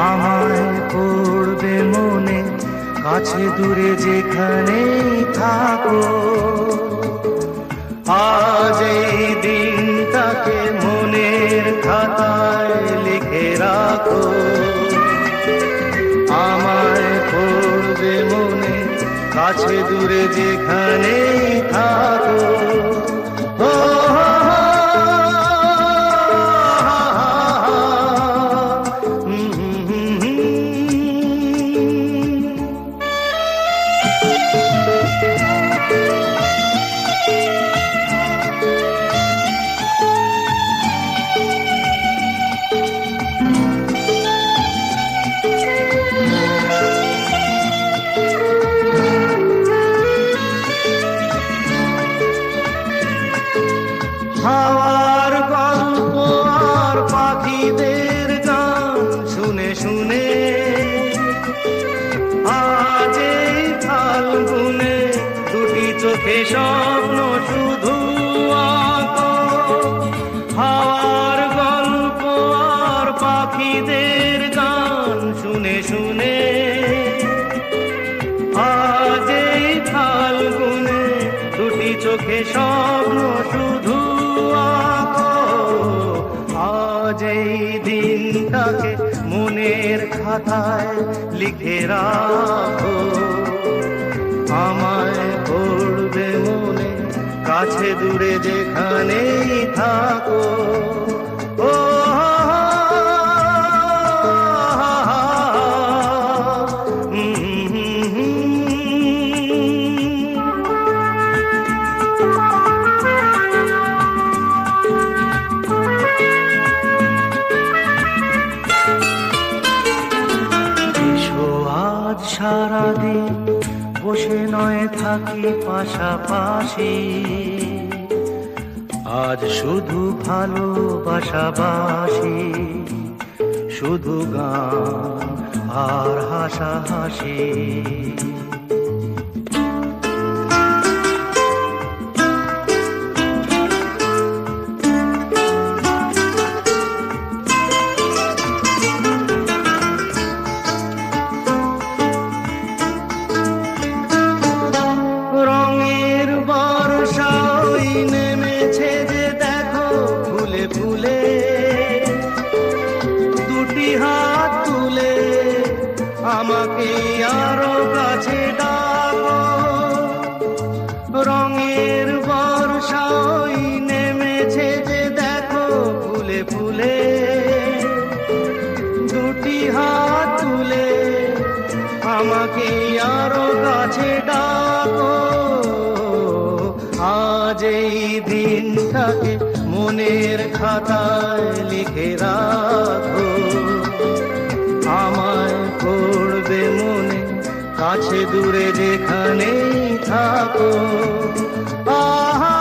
আমায় পড়বে মনে, কাছে দূরে যেখানেই থাকো। আজ এই দিনটাকে মনের খাতায় লিখে রাখো। আমায় পড়বে মনে, কাছে দূরে যেখানেই থাকো। ও হাওয়ার গল্প আর পাখিদের গান শুনে শুনে আজ এই ফাল্গুনে দুটি চোখে স্বপ্ন শুধু আঁকো। হাওয়ার গল্প আর পাখিদের গান শুনে শুনে আজ এই ফাল্গুনে দুটি চোখে স্বপ্ন শুধু আঁকো। আজ এই দিনটাকে মনের খাতায় লিখে রাখো। আমায় পড়বে মনে, কাছে দূরে যেখানেই থাকো। ও সারাদিন বসে নয় থাকি পাশাপাশি, আজ শুধু ভালোবাসাবাসি, শুধু গান আর হাসাহাসি। নেমেছে যে দেখো ফুলে ফুলে, দুটি হাত তুলে আমাকে আরো কাছে ডাকো। রঙের বর্ষা নেমেছে যে দেখো ফুলে ফুলে, দুটি হাত তুলে আমাকে আরো কাছে ডাকো। আজ এই দিনটাকে মনের খাতায় লিখে রাখো। আমায় পড়বে মনে, কাছে দূরে যেখানেই থাকো। আহা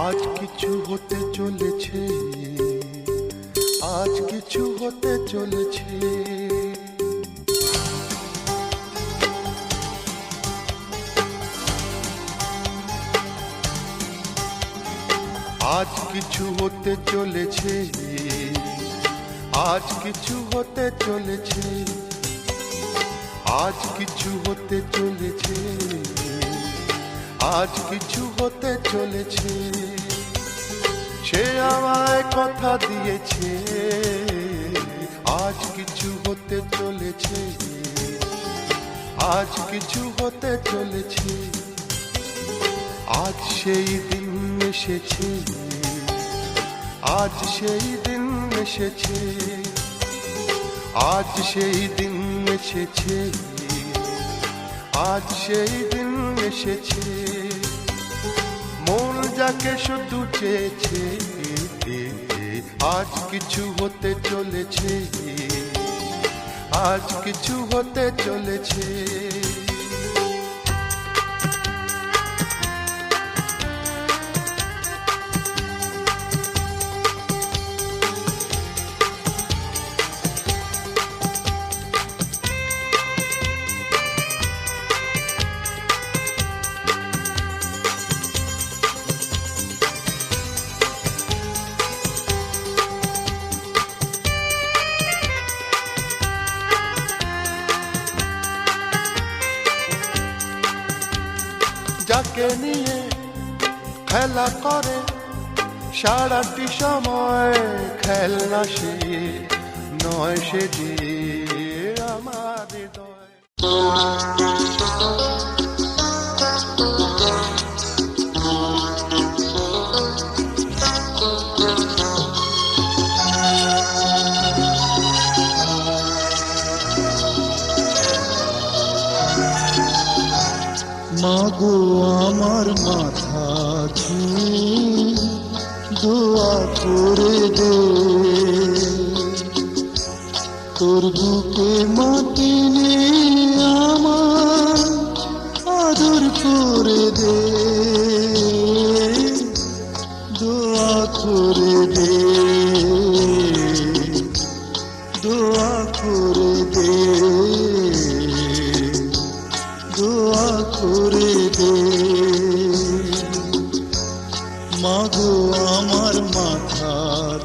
আজ কিছু হতে চলেছে, আজ কিছু হতে চলেছে। আজ কিছু হতে চলেছে, আজ কিছু হতে চলেছে, আজ কিছু হতে চলেছে, আজ কিছু হতে চলেছে। সে আমায় কথা দিয়েছে, আজ কিছু হতে চলেছে, আজ কিছু হতে চলেছে। আজ সেই দিন এসেছে, আজ সেই দিন এসেছে, আজ সেই দিন এসেছে, আজ সেই দিন এসেছে। মন যাকে শুধু চেয়েছে, আজ কিছু হতে চলেছে, আজ কিছু হতে চলেছে। যাকে নিয়ে খেলা করে সারাটি সময়, খেলনা সে নয়, সে যে আমার হৃদয়। মাগো আমার মাথা ছুঁয়ে দোয়া করে দে, তোর বুকে মাটি নিয়ে আমার আদর করে দে, দোয়া করে দে, দোয়া করে দে, দোয়া করে দে। মাগো আমার মাথা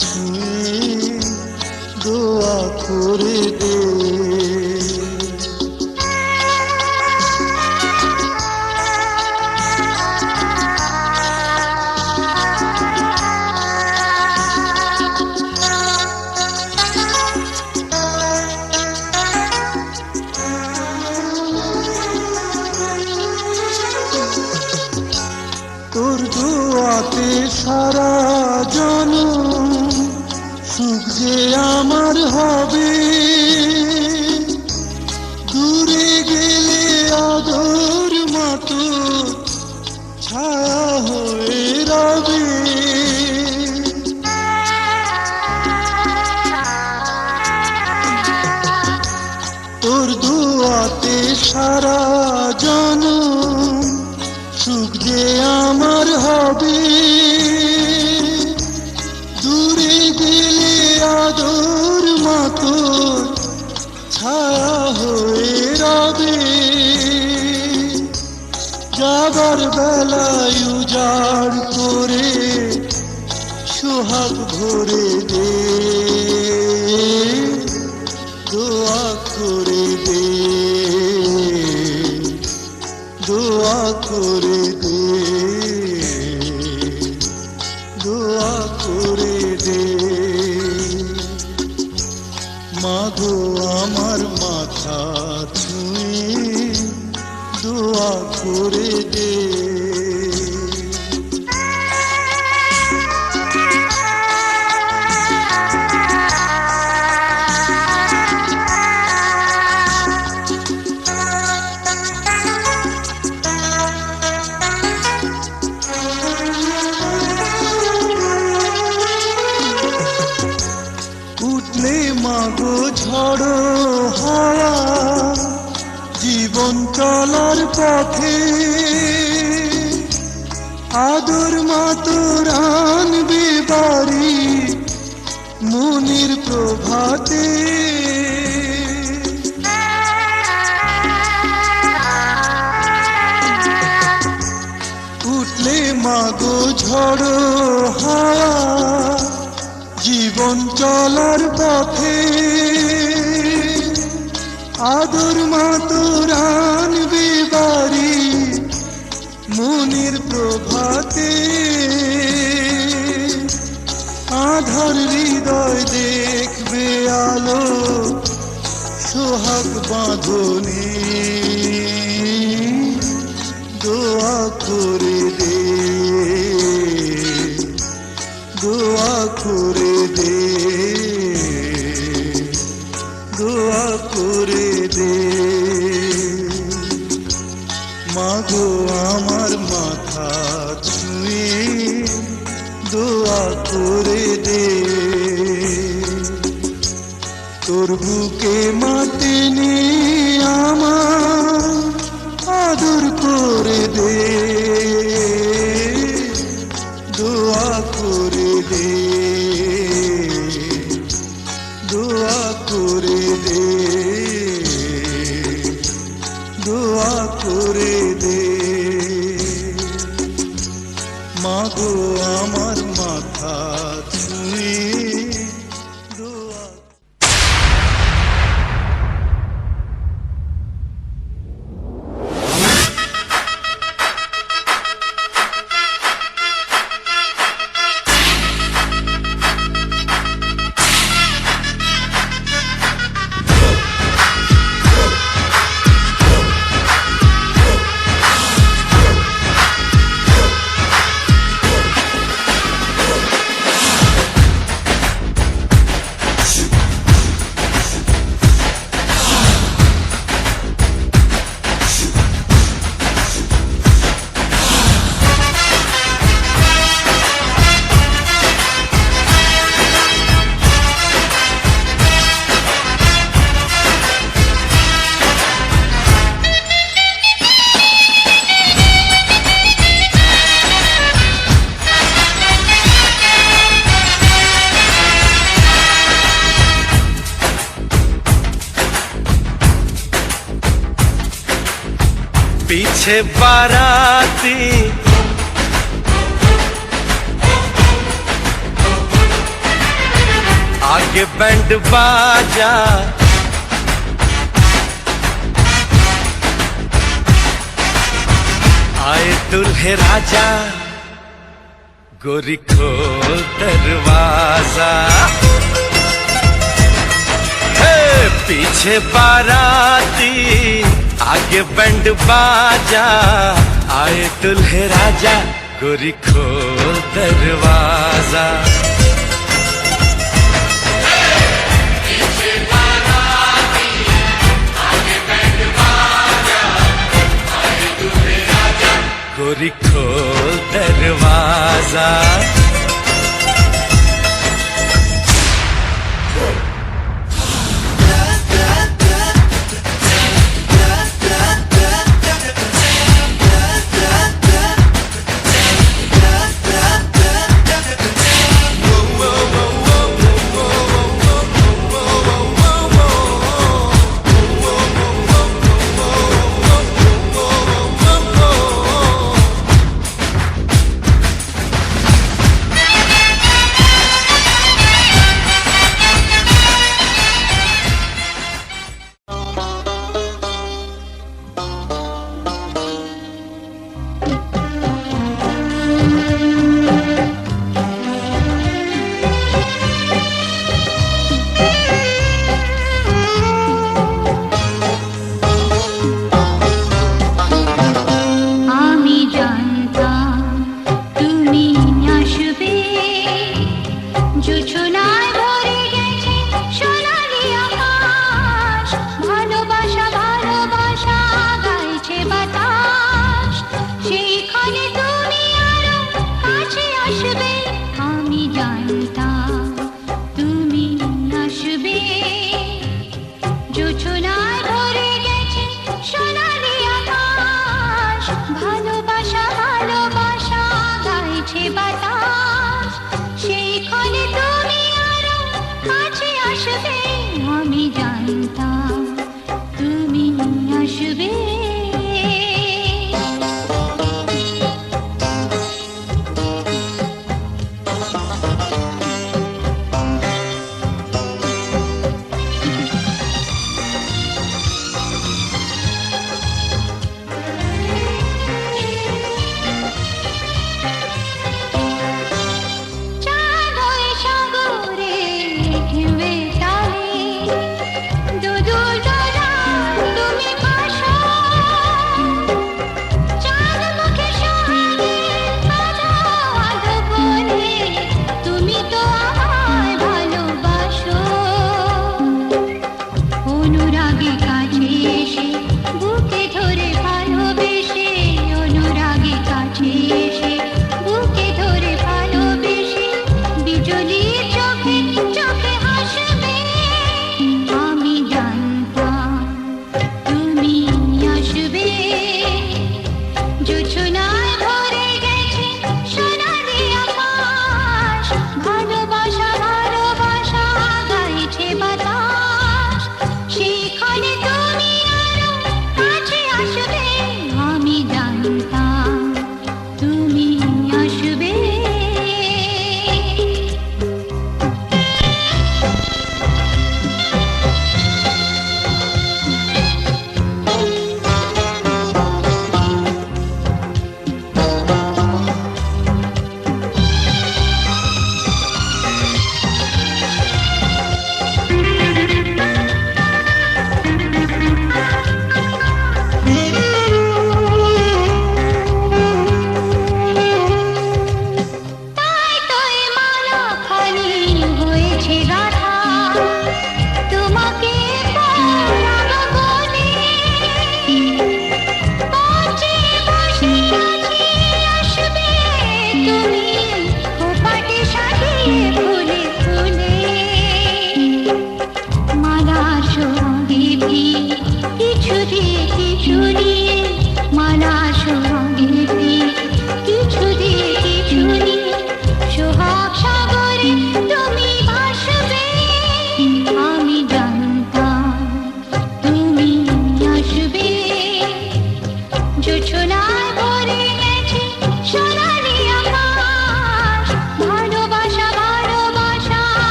ছুঁয়ে দোয়া করে দে। তোর দোয়াতে সারা জনম সুখ যে আমার হবে, দূরে গেলে আদর মতো ছায়া হয়ে রবে। তোর দোয়াতে সারা জনম সুখ যে আমার হবে, দূরে গেলে আদর মতো ছায়া হয়ে রবে। যাবার বেলায় উজাড় করে সোহাগ ভরে দে, দোয়া করে দে, দোয়া করে দে, দোয়া করে দে। মাগো আমার মাথা ছুঁয়ে দোয়া করে দে। উঠলে মাগো ঝড়ো হাওয়া জীবন চলার পথে, আদর মাতোর আনবে বাড়ি মনির প্রভাতে। উঠলে মাগো ঝড়ো হাওয়া জীবন চলার পথে, আদর মাতোর আনবে বাড়ি মনির প্রভাতে। আধার হৃদয় দেখবে আলো সোহাগ বাঁধনে, দোয়া করে দে, দোয়া করে দে, দোয়া করে দে। মাগো আমার মাথা ছুঁয়ে দোয়া করে দে, তোর বুকে মাটি নিয়ে আমার আদর করে দে, দোয়া করে দে, দোয়া করে দে, দোয়া করে দে। মাগো আমার মাথা ছুঁয়ে দোয়া। पीछे बाराती आगे बैंड बाजा, आए दुल्हे राजा, गोरी खोल दरवाजा। हे पीछे बाराती आगे बैंड बाजा, आए दुल्हे राजा, गोरी खोल दरवाजा। गोरी खोल दरवाजा।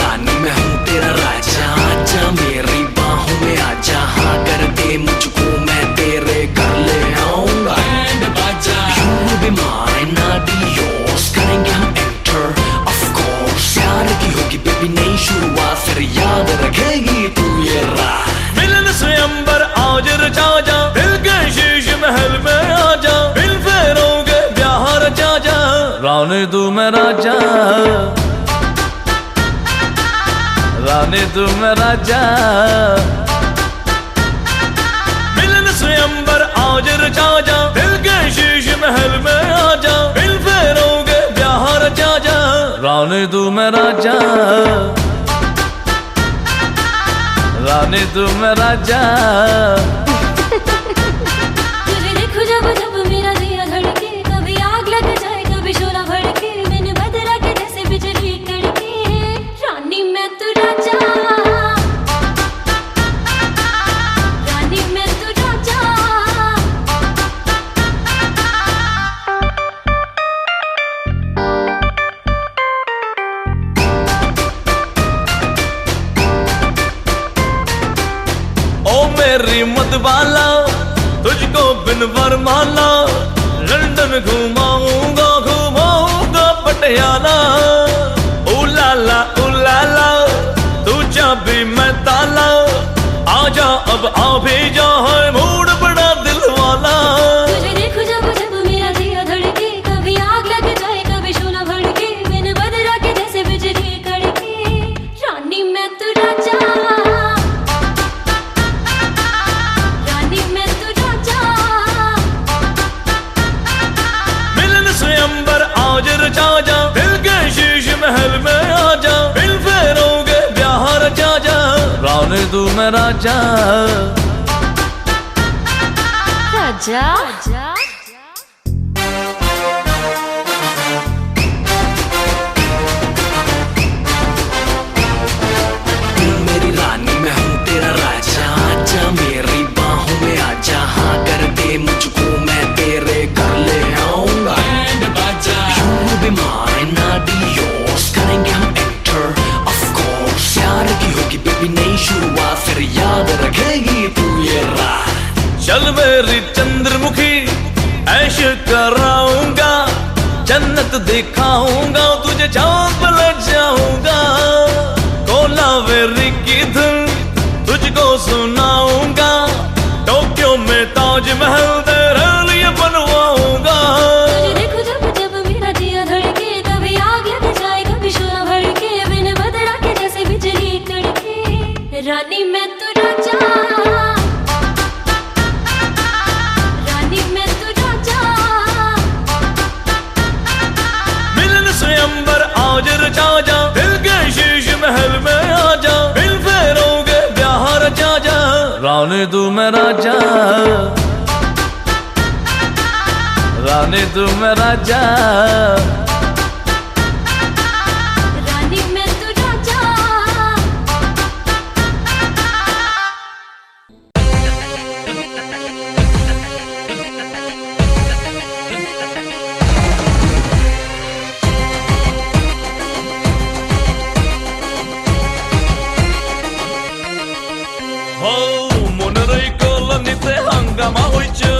रानी मैं हूँ तेरा राजा, आजा मेरी बाहों में आजा, हाँ कर दे मुझको मैं तेरे घर ले आऊंगा। बैंड बाजा You will be mine, I'll be yours, करेंगे हम enter of course। प्यार की होगी बेबी नई शुरुआत, फिर याद रखेगी तू ये रात। मिलन से अंबर आज रचा जा, दिल के शीश महल में आजा, बिन फेरों के ब्याह रचा जा, रानी तू मैं राजा, रानी तू मैं राजा। मिलन से अंबर आज रचा जा, दिल के शीश महल में आजा, बिन फेरों के ब्याह रचा जा, रानी तू मैं राजा, रानी तू मैं राजा। तुझे देखो जब जब मेरा दिया धड़के, कभी आग लग जाए कभी शोला भड़के, मैंने बदला के जैसे बिजली कड़के, रानी मैं तू राजा, रानी मैं तू राजा। ओ मेरी मतवाला, तुझको बिन वरमाला, लंदन घुमाऊंगा घुमाऊंगा पटियाला। ओ लाला तू चाबी मैं ताला, आजा अब आ भी जा, है मूड बड़ा दिल वाला। तुझे देखो जब जब मेरा दिया धड़के, कभी आग लग जाए कभी शोला भड़के, मैंने बदला के जैसे बिजली कड़के, रानी मैं तू राजा, रानी मैं तू राजा। मिलन से अंबर आज रचा जा, दिल के शीश महल में आजा, बिन फेरों के ब्याह रचा जा, रानी तू मैं राजा, राजा मेरी रानी मैं हूँ तेरा राजा, आजा मेरी बाहों में आजा, हाँ कर दे मुझको मैं तेरे घर ले आऊंगा। बैंड बाजा You will be mine, I'll be yours, करेंगे हम enter of course। प्यार की होगी बेबी नई शुरुआत, फिर याद रखेगी तू ये रात। चल मेरी चंद्रमुखी ऐश कराऊंगा, जन्नत दिखाऊंगा, तुझे चांद पर ले जाऊंगा, कोलावेरी की धुन तुझको सुनाऊंगा, टोक्यो में ताजमहल तेरे लिए बनवाऊंगा। तुझे देखो जब जब मेरा दिया धड़के, कभी आग लग जाए कभी शोला भड़के, मैंने बदला के जैसे बिजली कड़के, रानी मैं तू राजा, रानी मैं तू राजा। मिलन से अंबर आज रचा जा, दिल के शीश महल में आजा, बिन फेरों के ब्याह रचा जा, रानी तू मैं राजा, रानी तू मैं राजा। रानी मैं तू राजा। हो মনের কলোনিতে হাঙ্গামা হইছে,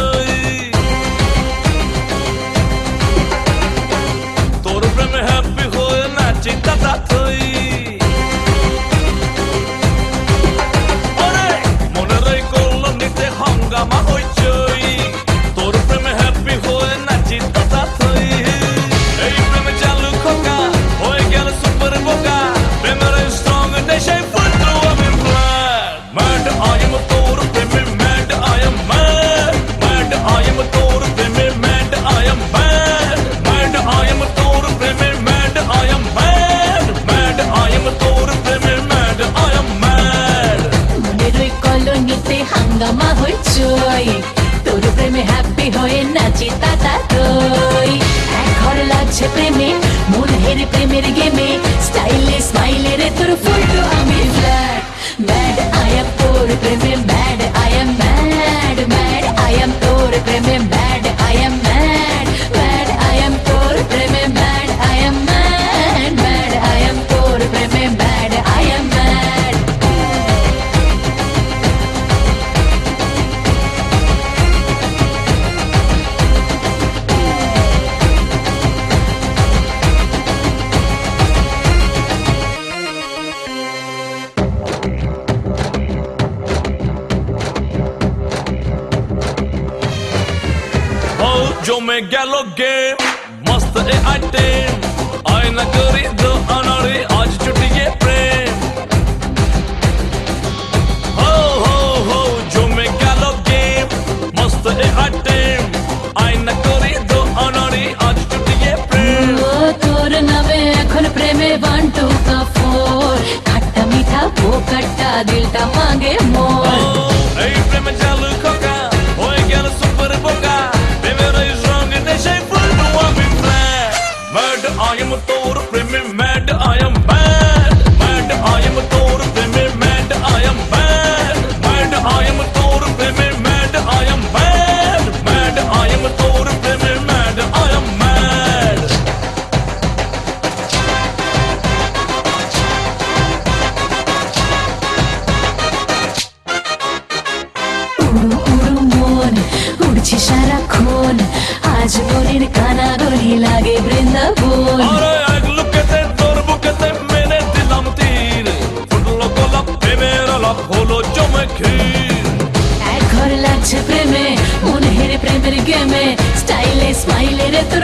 জমে গেল গেম মস্ত এ আইটেম আয়না করি দো আনারে আজ ছুটিয়ে প্রেম হো হো হো জমে গেল গেম মস্ত এ আইটেম আয়না করি দো আনারে আজ ছুটিয়ে প্রেম ও তোর নামে এখন প্রেমে 1 2 का 4 খাট্টা মিঠা বোকাটা দিলটা মাগে মোর এই প্রেমে চালু খোকা হয়ে গেল সুপার বোকা প্রেমের এই রঙ নেশায় ফুলবো আমি ফ্ল্যাট ম্যাড আই এম তোর প্রেমে mad I am bad mad I am তোর প্রেমে mad I am bad mad I am তোর প্রেমে mad I am bad mad I am তোর প্রেমে ম্যাড আই এম ম্যাড উড়ু উড়ু মন উড়ছে সারাক্ষণ আজ মনের কানাগলি লাগে বৃন্দাবন আরে এক লুকেতে তোর বুকেতে মেনে দিলাম তীর ফুটলো গোলাপ প্রেমের আলাপ হলো জমে ক্ষীর এক ঘর লাগছে প্রেমে মন হেরে প্রেমের গেমে স্টাইলে স্মাইলে রে তোর